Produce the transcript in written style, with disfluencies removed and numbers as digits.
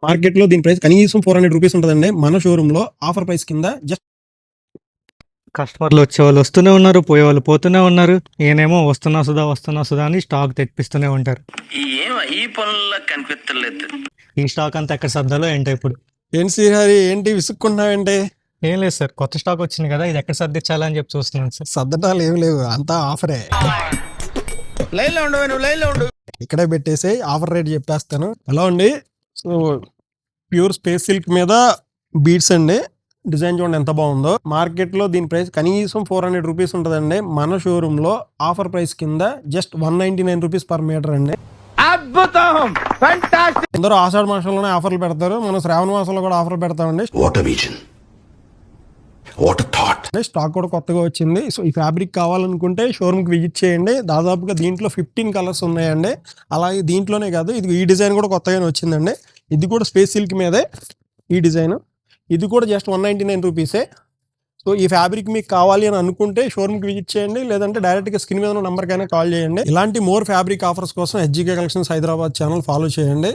మార్కెట్లో దీని ప్రైస్ కనీసం 400 రూపీస్ ఉంటుందండి. మన షోరూంలో ఆఫర్ ప్రైస్ కింద జస్ట్ కస్టమర్లు వచ్చేవాళ్ళు వస్తూనే ఉన్నారు, పోయేవాళ్ళు పోతూనే ఉన్నారు. ఈయనేమో వస్తున్నా సుధా అని స్టాక్ తెప్పిస్తూనే ఉంటారు. ఈ పనుల్లో కనిపించలేదు. ఈ స్టాక్ అంతా ఎక్కడ సర్దాలో ఏంటో ఇప్పుడు. ఏంటి శ్రీహరి, ఏంటి విసుక్కుంటున్నావేంటి? ఏం లేదు సార్, కొత్త స్టాక్ వచ్చింది కదా, ఇది ఎక్కడ సర్దించాలని చెప్పి చూస్తున్నాను సార్. సర్దటాలు ఏం లేవు, అంతా ఆఫరే. లైన్లో ఉండవు, నువ్వు లైన్లో ఉండు. ఇక్కడే పెట్టేసి ఆఫర్ రేట్ చెప్పేస్తాను. ఎలా అండి? సో ప్యూర్ స్పేస్ సిల్క్ మీద బీడ్స్ అండి. డిజైన్ చూడండి ఎంత బాగుందో. మార్కెట్లో దీని ప్రైస్ కనీసం 400 రూపీస్ ఉంటుందండి. మన షోరూంలో ఆఫర్ ప్రైస్ కింద జస్ట్ 199 రూపీస్ పర్ మీటర్ అండి. అద్భుతం, ఫెంటాస్టిక్. అందరూ ఆషాఢ మాసంలోనే ఆఫర్లు పెడతారు, మనం శ్రావణ మాసంలో కూడా ఆఫర్ పెడతామండి. What a vision, what a thought. Stock కూడా కొత్తగా వచ్చింది. సో ఈ ఫ్యాబ్రిక్ కావాలనుకుంటే షోరూమ్కి విజిట్ చేయండి. దాదాపుగా దీంట్లో 15 కలర్స్ ఉన్నాయండి. అలాగే దీంట్లోనే కాదు, ఇది ఈ డిజైన్ కూడా కొత్తగానే వచ్చిందండి. ఇది కూడా స్పేస్ సిల్క్ మీదే ఈ డిజైన్. ఇది కూడా జస్ట్ 199 రూపీసే. సో ఈ ఫ్యాబ్రిక్ మీకు కావాలి అని అనుకుంటే షోరూమ్కి విజిట్ చేయండి, లేదంటే డైరెక్ట్గా స్క్రీన్ మీద ఉన్న నెంబర్కైనా కాల్ చేయండి. ఇలాంటి మోర్ ఫ్యాబ్రిక్ ఆఫర్స్ కోసం హెచ్జీకే కలెక్షన్స్ హైదరాబాద్ ఛానల్ ఫాలో చేయండి.